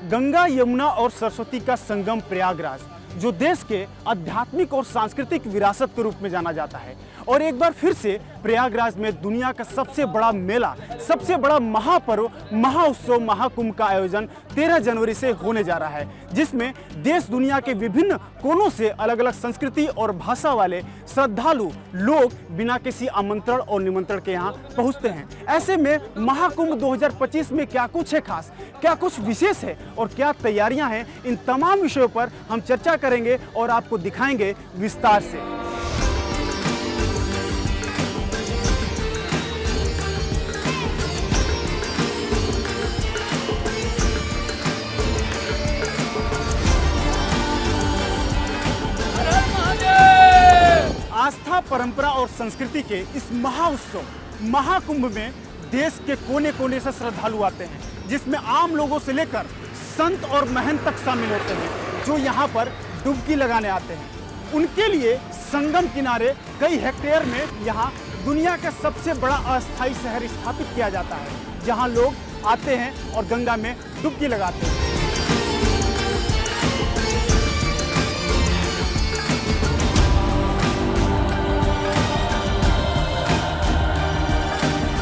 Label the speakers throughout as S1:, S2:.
S1: गंगा, यमुना और सरस्वती का संगम प्रयागराज, जो देश के आध्यात्मिक और सांस्कृतिक विरासत के रूप में जाना जाता है। और एक बार फिर से प्रयागराज में दुनिया का सबसे बड़ा मेला, सबसे बड़ा महापर्व, महाउत्सव महाकुंभ का आयोजन 13 जनवरी से होने जा रहा है, जिसमें देश दुनिया के विभिन्न कोनों से अलग अलग संस्कृति और भाषा वाले श्रद्धालु लोग बिना किसी आमंत्रण और निमंत्रण के यहाँ पहुँचते हैं। ऐसे में महाकुंभ 2025 में क्या कुछ है खास, क्या कुछ विशेष है और क्या तैयारियां हैं, इन तमाम विषयों पर हम चर्चा करेंगे और आपको दिखाएंगे विस्तार से। आस्था, परंपरा और संस्कृति के इस महाउत्सव महाकुंभ में देश के कोने कोने से श्रद्धालु आते हैं, जिसमें आम लोगों से लेकर संत और महंत तक शामिल होते हैं, जो यहाँ पर डुबकी लगाने आते हैं। उनके लिए संगम किनारे कई हेक्टेयर में यहाँ दुनिया का सबसे बड़ा अस्थायी शहर स्थापित किया जाता है, जहाँ लोग आते हैं और गंगा में डुबकी लगाते हैं।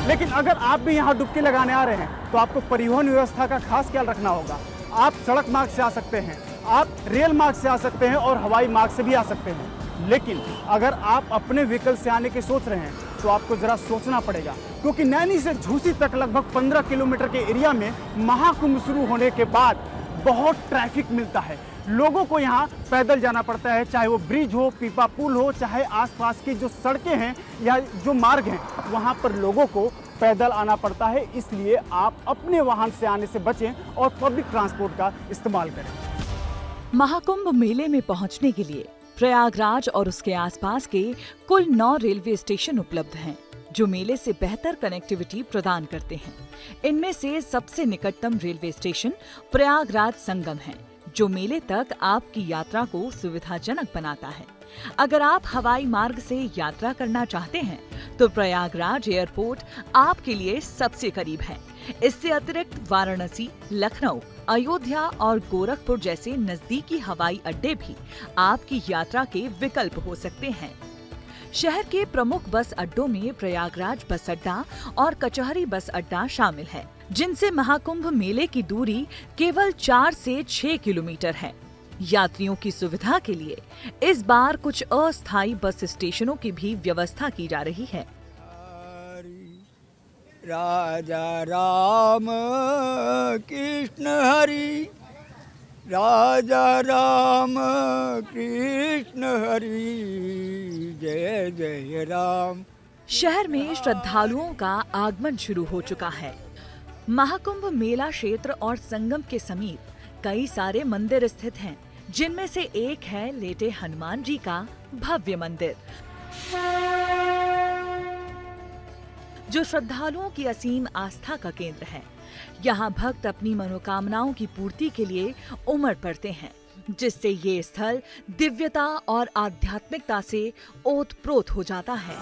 S1: लेकिन अगर आप भी यहाँ डुबकी लगाने आ रहे हैं तो आपको परिवहन व्यवस्था का खास ख्याल रखना होगा। आप सड़क मार्ग से आ सकते हैं, आप रेल मार्ग से आ सकते हैं और हवाई मार्ग से भी आ सकते हैं। लेकिन अगर आप अपने व्हीकल से आने की सोच रहे हैं तो आपको ज़रा सोचना पड़ेगा, क्योंकि नैनी से झूसी तक लगभग 15 किलोमीटर के एरिया में महाकुंभ शुरू होने के बाद बहुत ट्रैफिक मिलता है। लोगों को यहाँ पैदल जाना पड़ता है, चाहे वो ब्रिज हो, पीपा पुल हो, चाहे आसपास की जो सड़कें हैं या जो मार्ग हैं वहाँ पर लोगों को पैदल आना पड़ता है। इसलिए आप अपने वाहन से आने से बचें और पब्लिक ट्रांसपोर्ट का इस्तेमाल करें।
S2: महाकुंभ मेले में पहुँचने के लिए प्रयागराज और उसके आसपास के कुल 9 रेलवे स्टेशन उपलब्ध हैं, जो मेले से बेहतर कनेक्टिविटी प्रदान करते हैं। इनमें से सबसे निकटतम रेलवे स्टेशन प्रयागराज संगम है, जो मेले तक आपकी यात्रा को सुविधाजनक बनाता है। अगर आप हवाई मार्ग से यात्रा करना चाहते हैं तो प्रयागराज एयरपोर्ट आपके लिए सबसे करीब है। इससे अतिरिक्त वाराणसी, लखनऊ, अयोध्या और गोरखपुर जैसे नजदीकी हवाई अड्डे भी आपकी यात्रा के विकल्प हो सकते हैं। शहर के प्रमुख बस अड्डों में प्रयागराज बस अड्डा और कचहरी बस अड्डा शामिल है, जिनसे महाकुंभ मेले की दूरी केवल 4 से 6 किलोमीटर है। यात्रियों की सुविधा के लिए इस बार कुछ अस्थायी बस स्टेशनों की भी व्यवस्था की जा रही है।
S3: राजा राम कृष्ण हरि, राजा राम कृष्ण हरि, जय जय राम।
S2: शहर में श्रद्धालुओं का आगमन शुरू हो चुका है। महाकुंभ मेला क्षेत्र और संगम के समीप कई सारे मंदिर स्थित हैं, जिनमें से एक है लेटे हनुमान जी का भव्य मंदिर, जो श्रद्धालुओं की असीम आस्था का केंद्र है। यहाँ भक्त अपनी मनोकामनाओं की पूर्ति के लिए उमड़ पड़ते हैं, जिससे ये स्थल दिव्यता और आध्यात्मिकता से ओतप्रोत हो जाता है।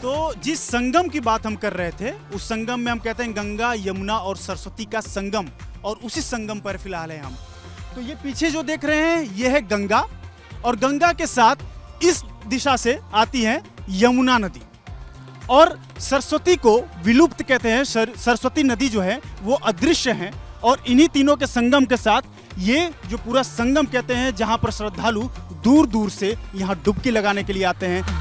S1: तो जिस संगम की बात हम कर रहे थे, उस संगम में हम कहते हैं गंगा, यमुना और सरस्वती का संगम, और उसी संगम पर फिलहाल है हम। तो ये पीछे जो देख रहे हैं ये है गंगा, और गंगा के साथ इस दिशा से आती है यमुना नदी, और सरस्वती को विलुप्त कहते हैं। सरस्वती नदी जो है वो अदृश्य है, और इन्हीं तीनों के संगम के साथ ये जो पूरा संगम कहते हैं, जहाँ पर श्रद्धालु दूर दूर से यहाँ डुबकी लगाने के लिए आते हैं।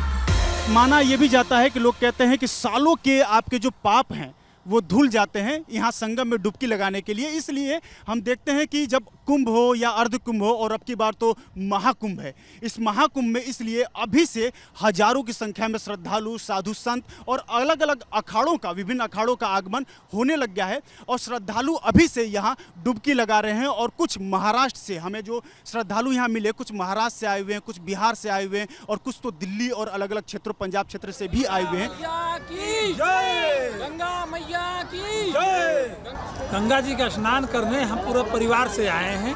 S1: माना यह भी जाता है कि लोग कहते हैं कि सालों के आपके जो पाप हैं वो धुल जाते हैं यहाँ संगम में डुबकी लगाने के लिए। इसलिए हम देखते हैं कि जब कुंभ हो या अर्ध कुंभ हो, और अब की बार तो महाकुंभ है, इस महाकुंभ में इसलिए अभी से हजारों की संख्या में श्रद्धालु, साधु संत और अलग अलग अखाड़ों का, विभिन्न अखाड़ों का आगमन होने लग गया है, और श्रद्धालु अभी से यहाँ डुबकी लगा रहे हैं। और कुछ महाराष्ट्र से हमें जो श्रद्धालु यहाँ मिले, कुछ महाराष्ट्र से आए हुए हैं, कुछ बिहार से आए हुए हैं, और कुछ तो दिल्ली और अलग अलग क्षेत्रों, पंजाब क्षेत्र से भी आए हुए हैं।
S4: गंगा जी का स्नान करने हम पूरा परिवार से आए हैं।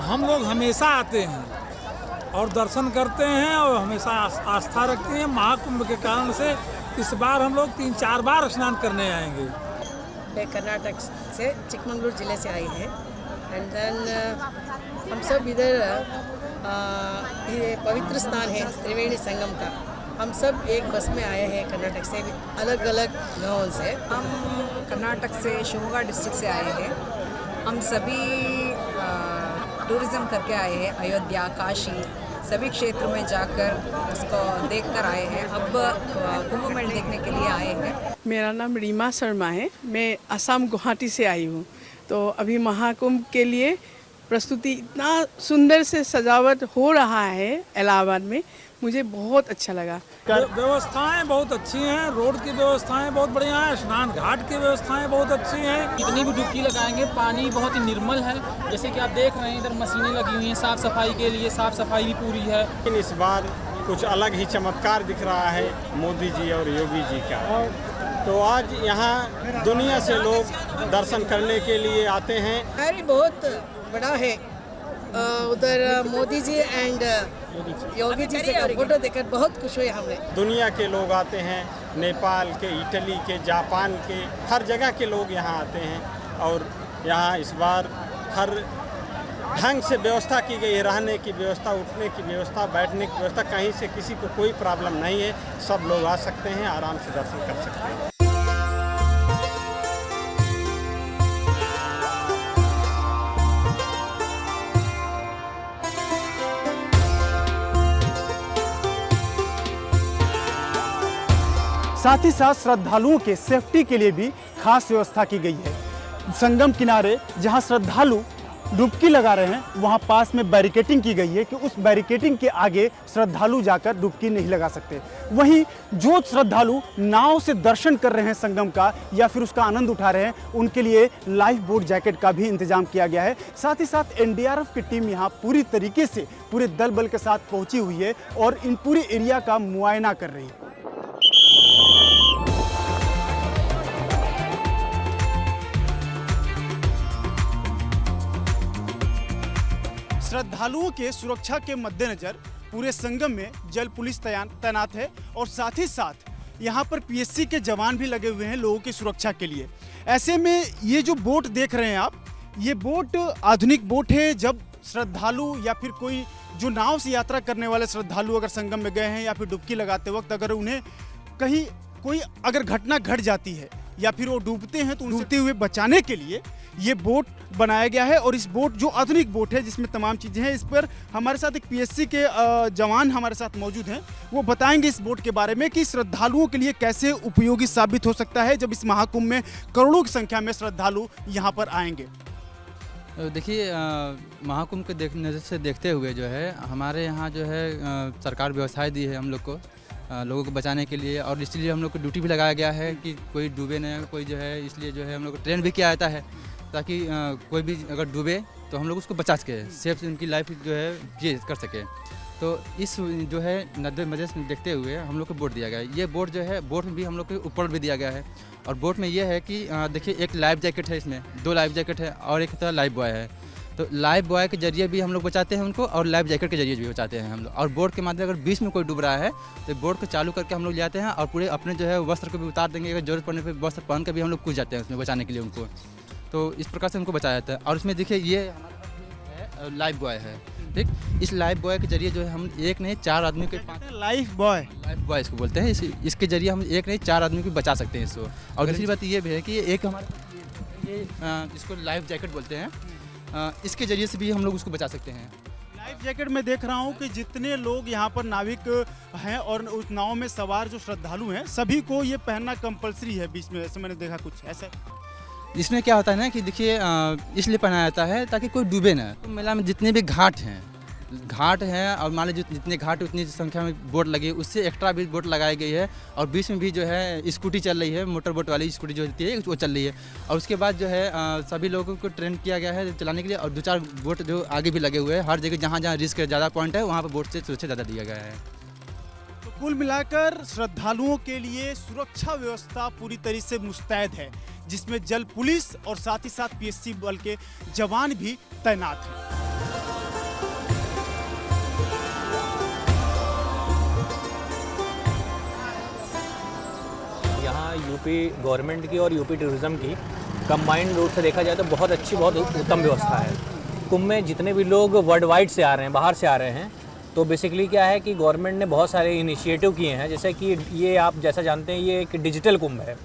S4: हम लोग हमेशा आते हैं और दर्शन करते हैं और हमेशा आस्था रखते हैं। महाकुंभ के कारण से इस बार हम लोग 3-4 बार स्नान करने आएंगे।
S5: मैं कर्नाटक से चिकमंगलूर ज़िले से आई है एंड देन हम सब इधर ये पवित्र स्थान है त्रिवेणी संगम का। हम सब एक बस में आए हैं कर्नाटक से, अलग अलग गाँव से।
S6: हम कर्नाटक से शिवमोगा डिस्ट्रिक्ट से आए हैं। हम सभी टूरिज़्म करके आए हैं। अयोध्या, काशी सभी क्षेत्र में जाकर उसको देखकर आए हैं। अब कुंभ मेला देखने के लिए आए हैं।
S7: मेरा नाम रीमा शर्मा है। मैं असम गुवाहाटी से आई हूँ। तो अभी महाकुंभ के लिए प्रस्तुति इतना सुंदर से सजावट हो रहा है इलाहाबाद में, मुझे बहुत अच्छा लगा।
S4: व्यवस्थाएं बहुत अच्छी हैं, रोड की व्यवस्थाएं बहुत बढ़िया हैं, स्नान घाट की व्यवस्थाएं बहुत अच्छी हैं।
S8: जितनी भी डुबकी लगाएंगे पानी बहुत ही निर्मल है। जैसे कि आप देख रहे हैं इधर मशीनें लगी हुई हैं साफ सफाई के लिए, साफ सफाई भी पूरी है।
S9: लेकिन इस बार कुछ अलग ही चमत्कार दिख रहा है मोदी जी और योगी जी का। तो आज यहाँ दुनिया से लोग दर्शन करने के लिए आते हैं।
S5: अरे बहुत बड़ा है। उधर मोदी जी एंड योगी जी से फोटो देखकर बहुत खुश हुए हमने।
S9: दुनिया के लोग आते हैं, नेपाल के, इटली के, जापान के, हर जगह के लोग यहाँ आते हैं। और यहाँ इस बार हर ढंग से व्यवस्था की गई है, रहने की व्यवस्था, उठने की व्यवस्था, बैठने की व्यवस्था। कहीं से किसी को कोई प्रॉब्लम नहीं है, सब लोग आ सकते हैं, आराम से दर्शन कर सकते हैं।
S1: साथ ही साथ श्रद्धालुओं के सेफ्टी के लिए भी खास व्यवस्था की गई है। संगम किनारे जहां श्रद्धालु डुबकी लगा रहे हैं, वहां पास में बैरिकेटिंग की गई है कि उस बैरिकेटिंग के आगे श्रद्धालु जाकर डुबकी नहीं लगा सकते। वहीं जो श्रद्धालु नाव से दर्शन कर रहे हैं संगम का या फिर उसका आनंद उठा रहे हैं, उनके लिए लाइफ बोट जैकेट का भी इंतजाम किया गया है। साथ ही साथ एनडीआरएफ की टीम यहाँ पूरी तरीके से पूरे दल बल के साथ पहुंची हुई है और इन पूरे एरिया का मुआयना कर रही है। श्रद्धालुओं के सुरक्षा के मद्देनजर पूरे संगम में जल पुलिस तैनात है और साथ ही साथ यहाँ पर पीएससी के जवान भी लगे हुए हैं लोगों की सुरक्षा के लिए। ऐसे में ये जो बोट देख रहे हैं आप, ये बोट आधुनिक बोट है। जब श्रद्धालु या फिर कोई जो नाव से यात्रा करने वाले श्रद्धालु अगर संगम में गए हैं या फिर डुबकी लगाते वक्त अगर उन्हें कहीं कोई अगर घटना घट जाती है या फिर वो डूबते हैं तो उनसे डूबते हुए बचाने के लिए ये बोट बनाया गया है। और इस बोट जो आधुनिक बोट है जिसमें तमाम चीज़ें हैं, इस पर हमारे साथ एक पीएससी के जवान हमारे साथ मौजूद हैं। वो बताएंगे इस बोट के बारे में कि श्रद्धालुओं के लिए कैसे उपयोगी साबित हो सकता है जब इस महाकुंभ में करोड़ों की संख्या में श्रद्धालु यहाँ पर आएंगे।
S8: देखिए, महाकुंभ के नज़र से देखते हुए जो है हमारे यहाँ जो है सरकार व्यवस्थाएं दी है हम लोग को, लोगों को बचाने के लिए। और इसलिए हम लोग को ड्यूटी भी लगाया गया है कि कोई डूबे न, कोई जो है, इसलिए जो है हम लोग को ट्रेन भी किया जाता है ताकि कोई भी अगर डूबे तो हम लोग उसको बचा सके, सेफ उनकी लाइफ जो है ये कर सके। तो इस जो है नज़र से देखते हुए हम लोग को बोट दिया गया है। ये बोट जो है, बोट में भी हम लोग को ऊपर भी दिया गया है। और बोट में ये है कि देखिए, एक लाइफ जैकेट है, इसमें 2 लाइफ जैकेट है और एक तरह लाइफ बॉय है। तो लाइफ बॉय के जरिए भी हम लोग बचाते हैं उनको और लाइफ जैकेट के जरिए भी बचाते हैं हम लोग। और बोट के माध्यम अगर बीच में कोई डूब रहा है तो बोट को चालू करके हम लोग ले जाते हैं और पूरे अपने जो है वस्त्र को भी उतार देंगे। अगर जरूरत पड़ने पर वस्त्र पहन कर भी हम लोग कूद जाते हैं उसमें बचाने के लिए उनको। तो इस प्रकार से उनको बचाया जाता है। और इसमें देखिए, ये हमारे लाइफ बॉय है, ठीक। इस लाइफ बॉय के जरिए जो है हम एक नहीं 4 आदमी के
S1: लाइफ बॉय
S8: इसको बोलते हैं। इसके जरिए हम एक नहीं 4 आदमी को बचा सकते हैं इसको। और दूसरी बात ये भी है कि एक हमारे ये इसको लाइफ जैकेट बोलते हैं, इसके जरिए से भी हम लोग उसको बचा सकते हैं।
S1: लाइफ जैकेट में देख रहा हूँ कि जितने लोग यहाँ पर नाविक हैं और उस नाव में सवार जो श्रद्धालु हैं, सभी को ये पहनना कंपलसरी है बीच में, ऐसे मैंने देखा कुछ ऐसा।
S8: इसमें क्या होता है ना कि देखिए, इसलिए पहनाया जाता है ताकि कोई डूबे ना। तो मेला में जितने भी घाट हैं और मान लीजिए जितने घाट उतनी संख्या में बोट लगी, उससे एक्स्ट्रा भी बोट लगाई गई है। और बीच में भी जो है स्कूटी चल रही है, मोटर बोट वाली स्कूटी जो होती है वो चल रही है। और उसके बाद जो है सभी लोगों को ट्रेन किया गया है चलाने के लिए। और 2-4 बोट जो आगे भी लगे हुए हैं, हर जगह जहाँ रिस्क ज़्यादा पॉइंट है वहाँ पर बोट से सुरक्षा ज़्यादा दिया गया है।
S1: तो कुल मिलाकर श्रद्धालुओं के लिए सुरक्षा व्यवस्था पूरी तरह से मुस्तैद है, जिसमें जल पुलिस और साथ ही साथ पीएससी बल के जवान भी तैनात हैं।
S10: यहाँ यूपी गवर्नमेंट की और यूपी टूरिज़्म की कंबाइंड रूप से देखा जाए तो बहुत अच्छी, बहुत उत्तम व्यवस्था है। कुंभ में जितने भी लोग वर्ल्ड वाइड से आ रहे हैं, बाहर से आ रहे हैं, तो बेसिकली क्या है कि गवर्नमेंट ने बहुत सारे इनिशिएटिव किए हैं। जैसे कि ये आप जैसा जानते हैं ये एक डिजिटल कुंभ है।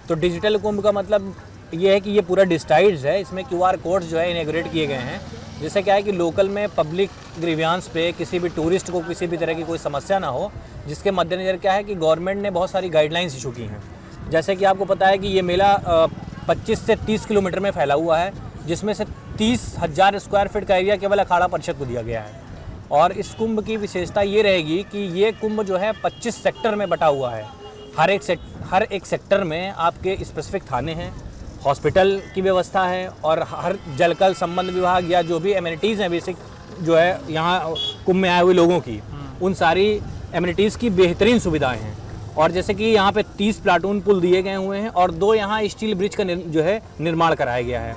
S10: तो डिजिटल कुंभ का मतलब ये है कि ये पूरा डिजिटाइज्ड है। इसमें QR कोड्स जो है इनेग्रेट किए गए हैं। जैसे क्या है कि लोकल में पब्लिक ग्रीवियांस पे किसी भी टूरिस्ट को किसी भी तरह की कोई समस्या ना हो, जिसके मद्देनज़र क्या है कि गवर्नमेंट ने बहुत सारी गाइडलाइंस इशू की हैं। जैसे कि आपको पता है कि ये मेला 25 से 30 किलोमीटर में फैला हुआ है, जिसमें से 30,000 स्क्वायर फीट का एरिया केवल अखाड़ा परिषद को दिया गया है। और इस कुंभ की विशेषता ये रहेगी कि ये कुंभ जो है 25 सेक्टर में बटा हुआ है। हर एक सेक्टर में आपके स्पेसिफिक थाने हैं, हॉस्पिटल की व्यवस्था है और हर जलकल संबंध विभाग या जो भी एमिनिटीज़ हैं बेसिक जो है यहाँ कुंभ में आए हुए लोगों की, उन सारी एमिनिटीज़ की बेहतरीन सुविधाएं हैं। और जैसे कि यहाँ पे 30 प्लाटून पुल दिए गए हुए हैं और 2 यहाँ स्टील ब्रिज का जो है निर्माण कराया गया है।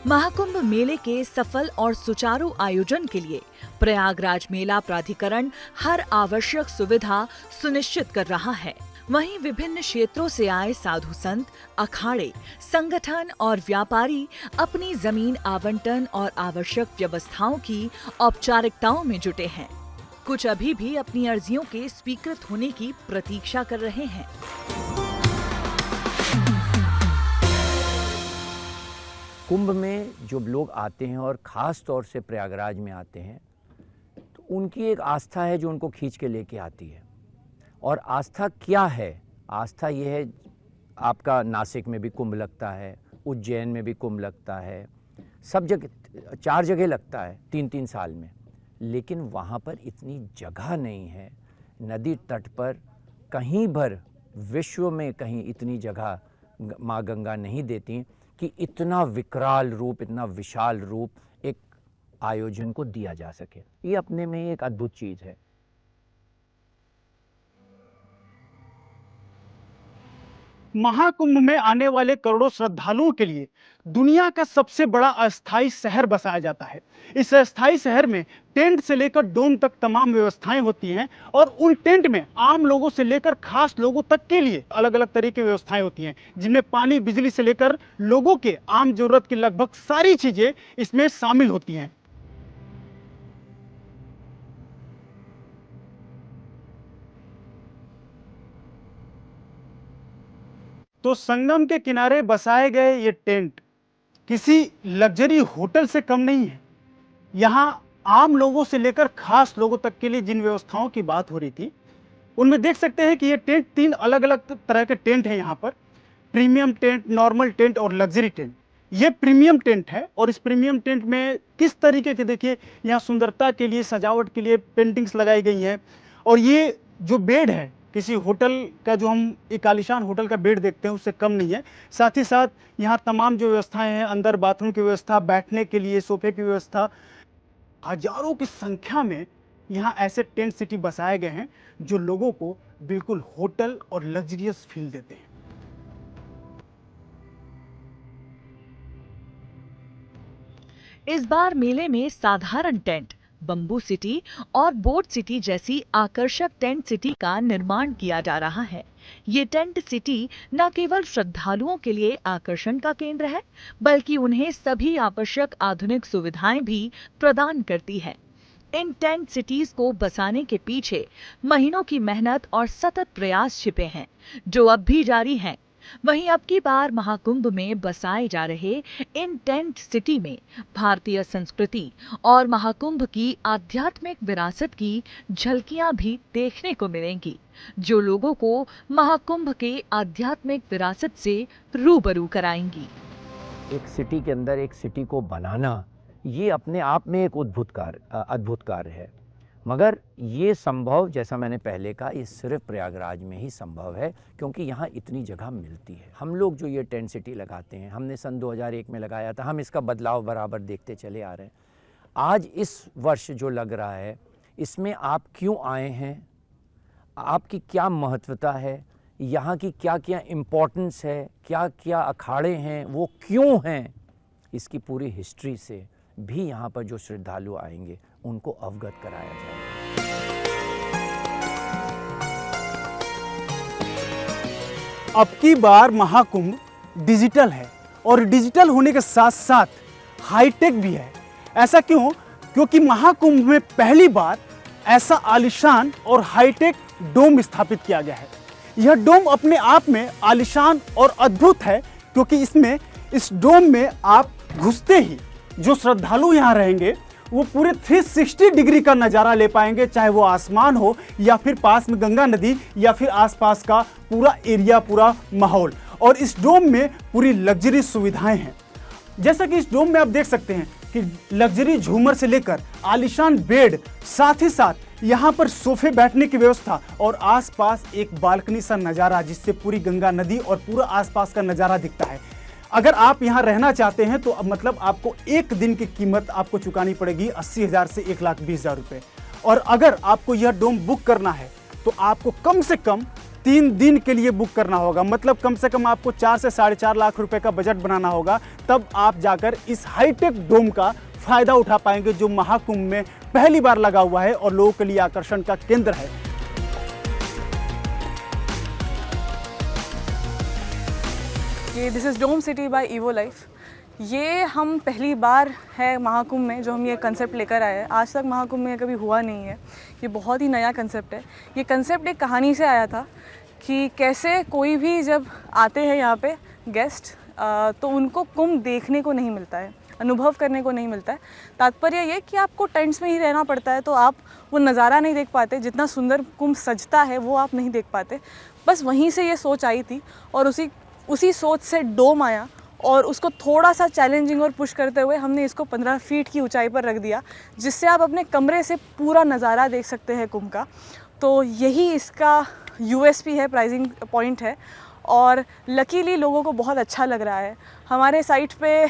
S2: महाकुंभ मेले के सफल और सुचारू आयोजन के लिए प्रयागराज मेला प्राधिकरण हर आवश्यक सुविधा सुनिश्चित कर रहा है। वहीं विभिन्न क्षेत्रों से आए साधु संत, अखाड़े, संगठन और व्यापारी अपनी जमीन आवंटन और आवश्यक व्यवस्थाओं की औपचारिकताओं में जुटे हैं। कुछ अभी भी अपनी अर्जियों के स्वीकृत होने की प्रतीक्षा कर रहे हैं।
S11: कुंभ में जो लोग आते हैं और ख़ास तौर से प्रयागराज में आते हैं तो उनकी एक आस्था है जो उनको खींच के लेके आती है। और आस्था क्या है? आस्था ये है, आपका नासिक में भी कुंभ लगता है, उज्जैन में भी कुंभ लगता है, सब जगह 4 जगह लगता है 3-3 साल में, लेकिन वहाँ पर इतनी जगह नहीं है। नदी तट पर कहीं भर विश्व में कहीं इतनी जगह माँ गंगा नहीं देती कि इतना विकराल रूप, इतना विशाल रूप एक आयोजन को दिया जा सके। ये अपने में एक अद्भुत चीज़ है।
S1: महाकुंभ में आने वाले करोड़ों श्रद्धालुओं के लिए दुनिया का सबसे बड़ा अस्थायी शहर बसाया जाता है। इस अस्थायी शहर में टेंट से लेकर डोम तक तमाम व्यवस्थाएं होती हैं और उन टेंट में आम लोगों से लेकर खास लोगों तक के लिए अलग अलग तरह की व्यवस्थाएं होती हैं, जिनमें पानी, बिजली से लेकर लोगों के आम जरूरत की लगभग सारी चीजें इसमें शामिल होती हैं। तो संगम के किनारे बसाए गए ये टेंट किसी लग्जरी होटल से कम नहीं है। यहाँ आम लोगों से लेकर खास लोगों तक के लिए जिन व्यवस्थाओं की बात हो रही थी, उनमें देख सकते हैं कि ये टेंट 3 अलग अलग तरह के टेंट हैं। यहाँ पर प्रीमियम टेंट, नॉर्मल टेंट और लग्जरी टेंट। ये प्रीमियम टेंट है और इस प्रीमियम टेंट में किस तरीके के, देखिए यहाँ सुंदरता के लिए, सजावट के लिए पेंटिंग्स लगाई गई हैं। और ये जो बेड है किसी होटल का, जो हम एक आलीशान होटल का बेड देखते हैं, उससे कम नहीं है। साथ ही साथ यहाँ तमाम जो व्यवस्थाएं हैं, अंदर बाथरूम की व्यवस्था, बैठने के लिए सोफे की व्यवस्था, हजारों की संख्या में यहाँ ऐसे टेंट सिटी बसाए गए हैं जो लोगों को बिल्कुल होटल और लग्जरियस फील देते हैं।
S2: इस बार मेले में साधारण टेंट, बम्बू सिटी और बोट सिटी जैसी आकर्षक टेंट सिटी का निर्माण किया जा रहा है। ये टेंट सिटी न केवल श्रद्धालुओं के लिए आकर्षण का केंद्र है, बल्कि उन्हें सभी आवश्यक आधुनिक सुविधाएं भी प्रदान करती है। इन टेंट सिटीज को बसाने के पीछे महीनों की मेहनत और सतत प्रयास छिपे हैं, जो अब भी जारी हैं। वहीं अब की बार महाकुंभ में बसाए जा रहे इन टेंट सिटी में भारतीय संस्कृति और महाकुंभ की आध्यात्मिक विरासत की झलकियां भी देखने को मिलेंगी, जो लोगों को महाकुंभ के आध्यात्मिक विरासत से रूबरू कराएंगी।
S11: एक सिटी के अंदर एक सिटी को बनाना, ये अपने आप में एक अद्भुत कार्य है। मगर ये संभव, जैसा मैंने पहले कहा, ये सिर्फ प्रयागराज में ही संभव है, क्योंकि यहाँ इतनी जगह मिलती है। हम लोग जो ये टेंट सिटी लगाते हैं, हमने सन 2001 में लगाया था, हम इसका बदलाव बराबर देखते चले आ रहे हैं। आज इस वर्ष जो लग रहा है, इसमें आप क्यों आए हैं, आपकी क्या महत्वता है, यहाँ की क्या क्या इम्पोर्टेंस है, क्या क्या अखाड़े हैं, वो क्यों हैं, इसकी पूरी हिस्ट्री से भी यहाँ पर जो श्रद्धालु आएंगे उनको अवगत कराया जाएगा।
S1: अब की बार महाकुंभ डिजिटल है और डिजिटल होने के साथ साथ हाईटेक भी है। ऐसा क्यों? क्योंकि महाकुंभ में पहली बार ऐसा आलिशान और हाईटेक डोम स्थापित किया गया है। यह डोम अपने आप में आलिशान और अद्भुत है क्योंकि इस डोम में आप घुसते ही जो श्रद्धालु यहाँ रहेंगे वो पूरे 360 डिग्री का नज़ारा ले पाएंगे, चाहे वो आसमान हो या फिर पास में गंगा नदी या फिर आसपास का पूरा एरिया, पूरा माहौल। और इस डोम में पूरी लग्जरी सुविधाएं हैं। जैसा कि इस डोम में आप देख सकते हैं कि लग्जरी झूमर से लेकर आलीशान बेड, साथ ही साथ यहाँ पर सोफे बैठने की व्यवस्था और आसपास एक बालकनी सा नज़ारा जिससे पूरी गंगा नदी और पूरा आसपास का नज़ारा दिखता है। अगर आप यहाँ रहना चाहते हैं तो मतलब आपको एक दिन की कीमत आपको चुकानी पड़ेगी 80,000 से 1,20,000 रुपये। और अगर आपको यह डोम बुक करना है तो आपको कम से कम 3 दिन के लिए बुक करना होगा। मतलब कम से कम आपको 4 से 4.5 लाख रुपए का बजट बनाना होगा, तब आप जाकर इस हाईटेक डोम का फायदा उठा पाएंगे जो महाकुंभ में पहली बार लगा हुआ है और लोगों के लिए आकर्षण का केंद्र है।
S12: ये this is dome city by Evo Life. ये हम पहली बार है महाकुंभ में जो हम ये कंसेप्ट लेकर आए हैं। आज तक महाकुंभ में कभी हुआ नहीं है। ये बहुत ही नया कंसेप्ट है। ये कंसेप्ट एक कहानी से आया था कि कैसे कोई भी जब आते हैं यहाँ पे गेस्ट तो उनको कुंभ देखने को नहीं मिलता है, अनुभव करने को नहीं मिलता है। तात्पर्य ये कि आपको टेंट्स में ही रहना पड़ता है तो आप वो नज़ारा नहीं देख पाते, जितना सुंदर कुंभ सजता है वो आप नहीं देख पाते। बस वहीं से ये सोच आई थी और उसी सोच से डोम आया और उसको थोड़ा सा चैलेंजिंग और पुश करते हुए हमने इसको 15 फीट की ऊंचाई पर रख दिया, जिससे आप अपने कमरे से पूरा नज़ारा देख सकते हैं कुंभ का। तो यही इसका यूएसपी है, प्राइसिंग पॉइंट है और लकीली लोगों को बहुत अच्छा लग रहा है। हमारे साइट पे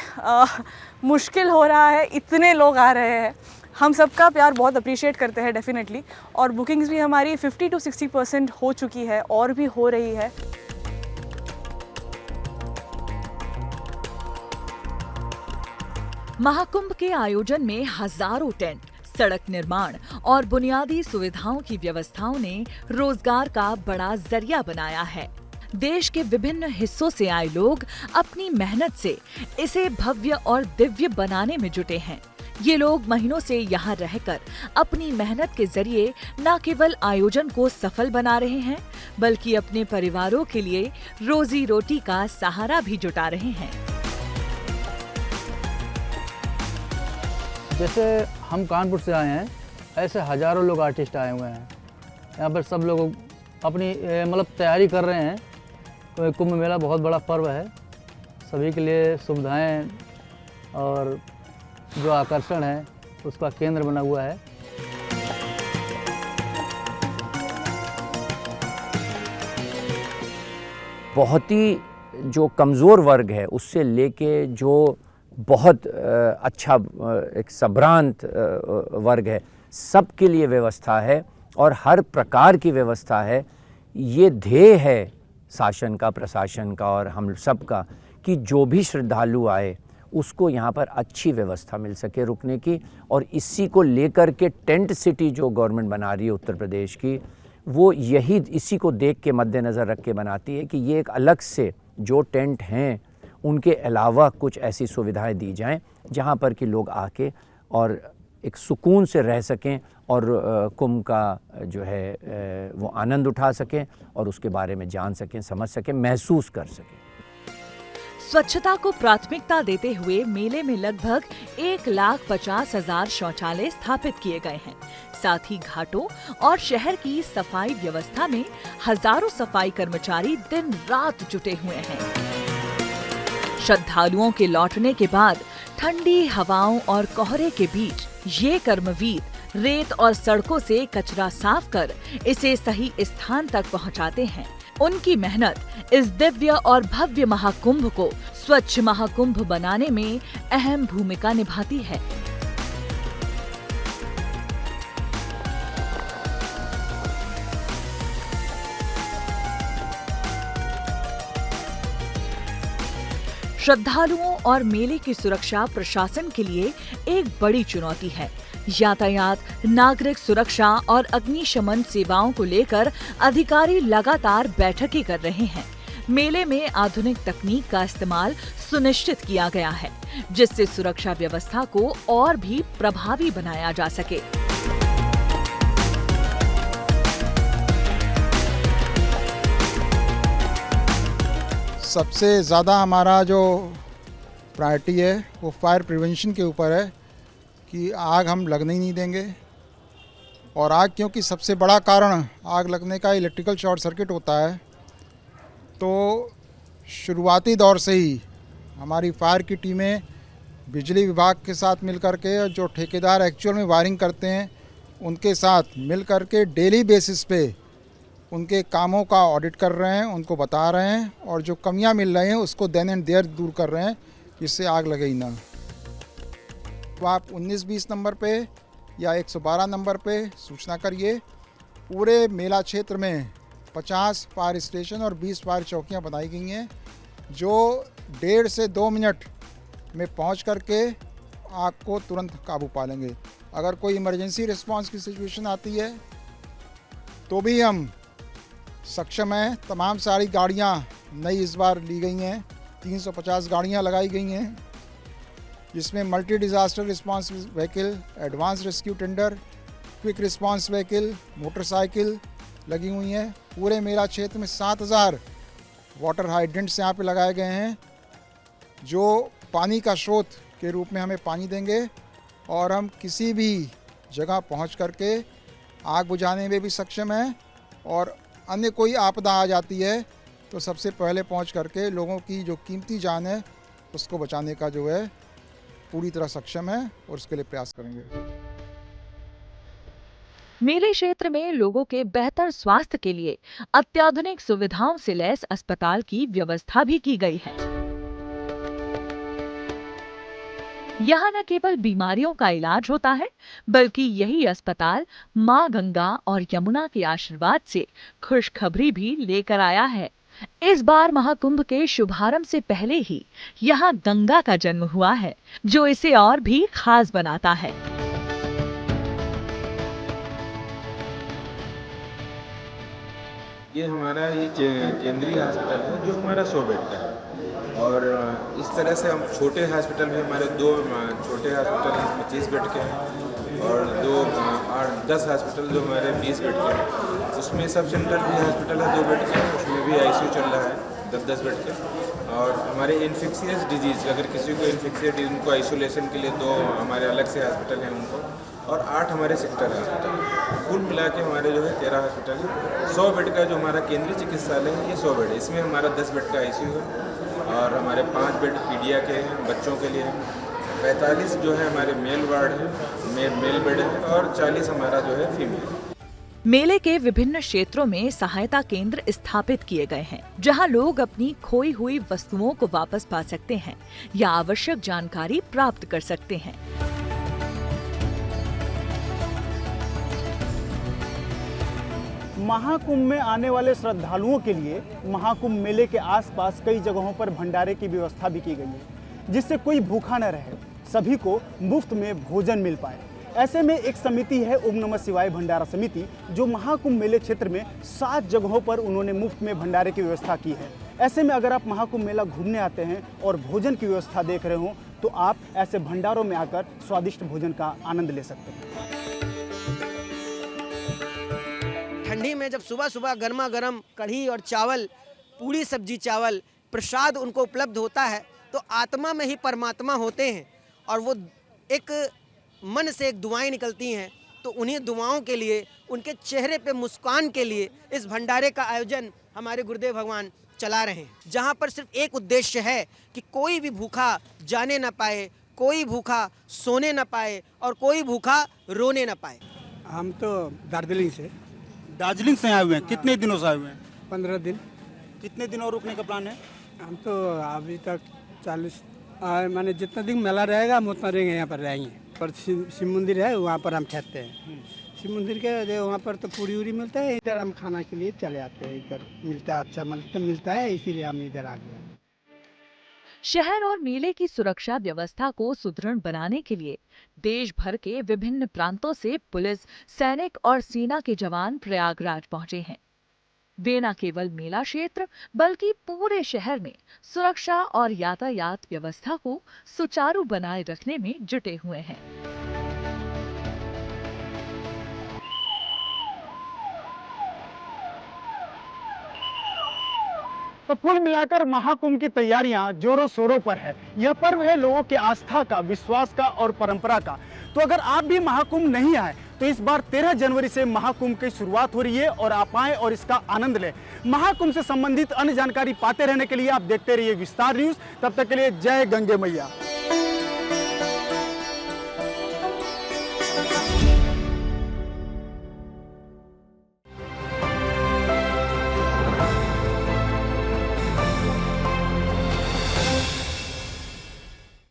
S12: मुश्किल हो रहा है, इतने लोग आ रहे हैं। हम सबका प्यार बहुत अप्रिशिएट करते हैं डेफिनेटली। और बुकिंग्स भी हमारी 50 to 60% हो चुकी है और भी हो रही है।
S2: महाकुंभ के आयोजन में हजारों टेंट, सड़क निर्माण और बुनियादी सुविधाओं की व्यवस्थाओं ने रोजगार का बड़ा जरिया बनाया है। देश के विभिन्न हिस्सों से आए लोग अपनी मेहनत से इसे भव्य और दिव्य बनाने में जुटे हैं। ये लोग महीनों से यहाँ रहकर अपनी मेहनत के जरिए न केवल आयोजन को सफल बना रहे हैं, बल्कि अपने परिवारों के लिए रोजी रोटी का सहारा भी जुटा रहे हैं।
S13: जैसे हम कानपुर से आए हैं, ऐसे हजारों लोग आर्टिस्ट आए हुए हैं। यहाँ पर सब लोग अपनी मतलब तैयारी कर रहे हैं। तो कुंभ मेला बहुत बड़ा पर्व है, सभी के लिए सुविधाएं और जो आकर्षण है उसका केंद्र बना हुआ है।
S11: बहुत ही जो कमज़ोर वर्ग है उससे लेके जो बहुत अच्छा एक संभ्रांत वर्ग है, सबके लिए व्यवस्था है और हर प्रकार की व्यवस्था है। ये ध्येय है शासन का, प्रशासन का और हम सब का कि जो भी श्रद्धालु आए उसको यहाँ पर अच्छी व्यवस्था मिल सके रुकने की। और इसी को लेकर के टेंट सिटी जो गवर्नमेंट बना रही है उत्तर प्रदेश की, वो इसी को देख के मद्देनज़र रख के बनाती है कि ये एक अलग से जो टेंट हैं उनके अलावा कुछ ऐसी सुविधाएं दी जाएं जहां पर कि लोग आके और एक सुकून से रह सकें और कुंभ का जो है वो आनंद उठा सकें और उसके बारे में जान सकें, समझ सकें, महसूस कर सकें।
S2: स्वच्छता को प्राथमिकता देते हुए मेले में लगभग 1,50,000 शौचालय स्थापित किए गए हैं। साथ ही घाटों और शहर की सफाई व्यवस्था में हजारों सफाई कर्मचारी दिन रात जुटे हुए हैं। श्रद्धालुओं के लौटने के बाद ठंडी हवाओं और कोहरे के बीच ये कर्मवीर रेत और सड़कों से कचरा साफ कर इसे सही स्थान तक पहुंचाते हैं। उनकी मेहनत इस दिव्य और भव्य महाकुंभ को स्वच्छ महाकुंभ बनाने में अहम भूमिका निभाती है। श्रद्धालुओं और मेले की सुरक्षा प्रशासन के लिए एक बड़ी चुनौती है। यातायात, नागरिक सुरक्षा और अग्निशमन सेवाओं को लेकर अधिकारी लगातार बैठकें कर रहे हैं। मेले में आधुनिक तकनीक का इस्तेमाल सुनिश्चित किया गया है, जिससे सुरक्षा व्यवस्था को और भी प्रभावी बनाया जा सके।
S14: सबसे ज़्यादा हमारा जो प्रायोरिटी है वो फायर प्रिवेंशन के ऊपर है कि आग हम लगने ही नहीं देंगे। और आग, क्योंकि सबसे बड़ा कारण आग लगने का इलेक्ट्रिकल शॉर्ट सर्किट होता है, तो शुरुआती दौर से ही हमारी फायर की टीमें बिजली विभाग के साथ मिल कर के, जो ठेकेदार एक्चुअल में वायरिंग करते हैं उनके साथ मिल कर के डेली बेसिस पे उनके कामों का ऑडिट कर रहे हैं, उनको बता रहे हैं और जो कमियां मिल रही हैं उसको देन एंड देयर दूर कर रहे हैं, जिससे आग लगे ही ना। तो आप 19-20 नंबर पे या 112 नंबर पे सूचना करिए। पूरे मेला क्षेत्र में 50 फायर स्टेशन और 20 फायर चौकियां बनाई गई हैं, जो 1.5 से 2 मिनट में पहुंच करके आग को तुरंत काबू पा लेंगे। अगर कोई इमरजेंसी रिस्पांस की सिचुएशन आती है तो भी हम सक्षम हैं। तमाम सारी गाड़ियां नई इस बार ली गई हैं, 350 गाड़ियां लगाई गई हैं, जिसमें multi disaster response vehicle, advance rescue tender, quick response vehicle, motorcycle लगी हुई हैं। पूरे मेला क्षेत्र में 7000 वाटर हाइड्रेंट्स यहाँ पे लगाए गए हैं, जो पानी का स्रोत के रूप में हमें पानी देंगे और हम किसी भी जगह पहुँच करके आग बुझाने में भी सक्षम हैं। और अन्य कोई आपदा आ जाती है तो सबसे पहले पहुंच करके लोगों की जो कीमती जान है उसको बचाने का जो है पूरी तरह सक्षम है और उसके लिए प्रयास करेंगे।
S2: मेले क्षेत्र में लोगों के बेहतर स्वास्थ्य के लिए अत्याधुनिक सुविधाओं से लैस अस्पताल की व्यवस्था भी की गई है। यहाँ न केवल बीमारियों का इलाज होता है, बल्कि यही अस्पताल माँ गंगा और यमुना के आशीर्वाद से खुशखबरी भी लेकर आया है। इस बार महाकुंभ के शुभारंभ से पहले ही यहाँ गंगा का जन्म हुआ है, जो इसे और भी खास बनाता है।
S15: ये हमारा केंद्रीय अस्पताल है, जो हमारा 100 बेड का है। और इस तरह से हम छोटे हॉस्पिटल में, हमारे 2 छोटे हॉस्पिटल हैं 25 बेड के हैं और 10 हॉस्पिटल जो हमारे 20 बेड के हैं। उसमें सब सेंटर भी हॉस्पिटल है 2 बेड के, उसमें भी ICU चल रहा है 10-10 बेड के। और हमारे इन्फेक्शियस डिजीज़, अगर किसी को इन्फेक्शियस डिजीज, उनको आइसोलेशन के लिए 2 हमारे अलग से हॉस्पिटल हैं उनको, और 8 हमारे सेक्टर हॉस्पिटल। कुल मिला के हमारे जो है 13 हॉस्पिटल है। 100 बेड का जो हमारा केंद्रीय चिकित्सालय है, ये 100 बेड है। इसमें हमारा 10 बेड का ICU है और हमारे 5 बेड पीडिया के हैं, बच्चों के लिए। 45 जो है हमारे मेल वार्ड है, मेल बेड है, और 40 हमारा जो है फीमेल।
S2: मेले के विभिन्न क्षेत्रों में सहायता केंद्र स्थापित किए गए हैं, जहां लोग अपनी खोई हुई वस्तुओं को वापस पा सकते हैं या आवश्यक जानकारी प्राप्त कर सकते हैं।
S1: महाकुंभ में आने वाले श्रद्धालुओं के लिए महाकुंभ मेले के आसपास कई जगहों पर भंडारे की व्यवस्था भी की गई है, जिससे कोई भूखा न रहे, सभी को मुफ्त में भोजन मिल पाए। ऐसे में एक समिति है ओम नमः शिवाय भंडारा समिति, जो महाकुंभ मेले क्षेत्र में 7 जगहों पर उन्होंने मुफ्त में भंडारे की व्यवस्था की है। ऐसे में अगर आप महाकुंभ मेला घूमने आते हैं और भोजन की व्यवस्था देख रहे हो, तो आप ऐसे भंडारों में आकर स्वादिष्ट भोजन का आनंद ले सकते हैं।
S16: ठंडी में जब सुबह सुबह गर्मा गर्म कढ़ी और चावल, पूरी सब्जी चावल प्रसाद उनको उपलब्ध होता है, तो आत्मा में ही परमात्मा होते हैं और वो एक मन से एक दुआएं निकलती हैं। तो उन्हीं दुआओं के लिए, उनके चेहरे पे मुस्कान के लिए इस भंडारे का आयोजन हमारे गुरुदेव भगवान चला रहे हैं, जहाँ पर सिर्फ एक उद्देश्य है कि कोई भी भूखा जाने ना पाए, कोई भूखा सोने ना पाए और कोई भूखा रोने ना पाए।
S17: हम तो दार्जिलिंग से
S1: आए हुए हैं। कितने दिनों से आए हुए हैं?
S17: 15 दिन।
S1: कितने दिनों और रुकने का प्लान है?
S17: हम तो अभी तक 40 माने जितना दिन मेला रहेगा हम उतना दिन यहाँ पर रहेंगे। पर शिव मंदिर है, वहाँ पर हम ठहरते हैं। शिव मंदिर के वहाँ पर तो पूरी उरी मिलता है, इधर हम खाना के लिए चले आते हैं। इधर मिलता है, अच्छा मिलता है, इसीलिए हम इधर आ गए।
S2: शहर और मेले की सुरक्षा व्यवस्था को सुदृढ़ बनाने के लिए देश भर के विभिन्न प्रांतों से पुलिस, सैनिक और सेना के जवान प्रयागराज पहुंचे हैं। वे न केवल मेला क्षेत्र बल्कि पूरे शहर में सुरक्षा और यातायात व्यवस्था को सुचारू बनाए रखने में जुटे हुए हैं।
S18: तो कुल मिलाकर महाकुंभ की तैयारियां जोरों शोरों पर है। यह पर्व है लोगों की आस्था का, विश्वास का और परंपरा का। तो अगर आप भी महाकुंभ नहीं आए तो इस बार 13 जनवरी से महाकुंभ की शुरुआत हो रही है और आप आएं और इसका आनंद लें। महाकुंभ से संबंधित अन्य जानकारी पाते रहने के लिए आप देखते रहिए विस्तार न्यूज। तब तक के लिए जय गंगे मैया।